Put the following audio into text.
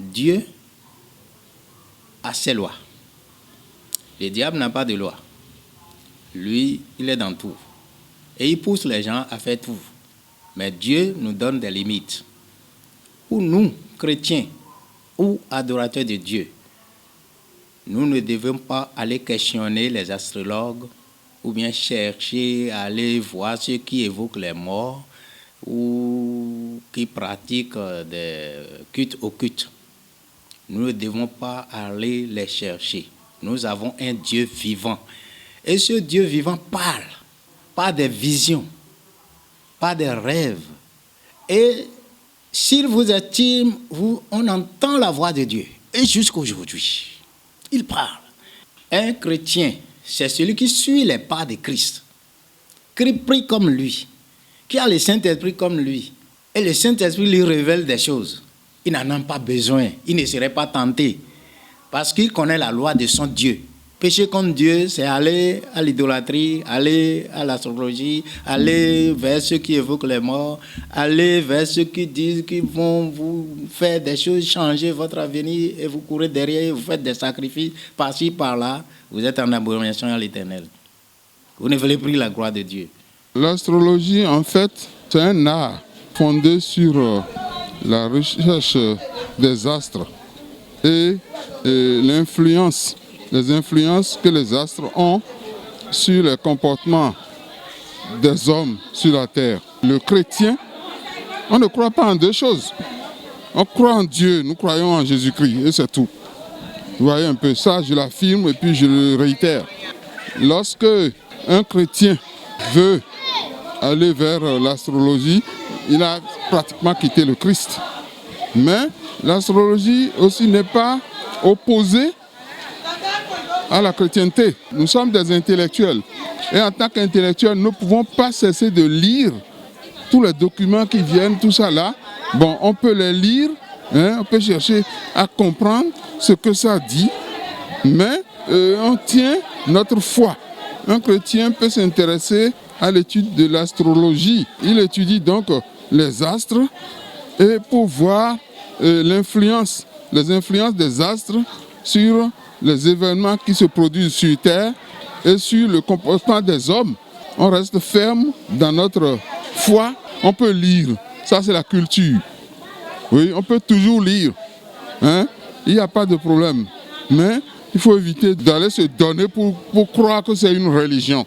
Dieu a ses lois. Le diable n'a pas de loi. Lui, il est dans tout. Et il pousse les gens à faire tout. Mais Dieu nous donne des limites. Pour nous, chrétiens ou adorateurs de Dieu, nous ne devons pas aller questionner les astrologues ou bien chercher à aller voir ceux qui évoquent les morts ou qui pratiquent des cultes occultes. Nous ne devons pas aller les chercher. Nous avons un Dieu vivant. Et ce Dieu vivant parle, pas des visions, pas des rêves. Et s'il vous estime, on entend la voix de Dieu. Et jusqu'aujourd'hui, il parle. Un chrétien, c'est celui qui suit les pas de Christ, qui prie comme lui, qui a le Saint-Esprit comme lui. Et le Saint-Esprit lui révèle des choses. Il n'en a pas besoin, il ne serait pas tenté, parce qu'il connaît la loi de son Dieu. Pécher contre Dieu, c'est aller à l'idolâtrie, aller à l'astrologie, aller vers ceux qui évoquent les morts, aller vers ceux qui disent qu'ils vont vous faire des choses, changer votre avenir, et vous courez derrière, vous faites des sacrifices par-ci, par-là. Vous êtes en abomination à l'Éternel. Vous ne voulez plus la gloire de Dieu. L'astrologie, en fait, c'est un art fondé sur la recherche des astres et l'influence. Les influences que les astres ont sur le comportement des hommes sur la terre. Le chrétien, on ne croit pas en deux choses. On croit en Dieu, nous croyons en Jésus-Christ et c'est tout. Vous voyez un peu ça, je l'affirme et puis je le réitère. Lorsque un chrétien veut aller vers l'astrologie, il a pratiquement quitté le Christ. Mais l'astrologie aussi n'est pas opposée à la chrétienté. Nous sommes des intellectuels. Et en tant qu'intellectuels, nous ne pouvons pas cesser de lire tous les documents qui viennent, tout ça là. Bon, on peut les lire, on peut chercher à comprendre ce que ça dit, mais on tient notre foi. Un chrétien peut s'intéresser à l'étude de l'astrologie. Il étudie donc les astres et pour voir les influences des astres sur les événements qui se produisent sur Terre et sur le comportement des hommes. On reste ferme dans notre foi. On peut lire. Ça, c'est la culture. Oui, on peut toujours lire. Il n'y a pas de problème. Mais il faut éviter d'aller se donner pour croire que c'est une religion.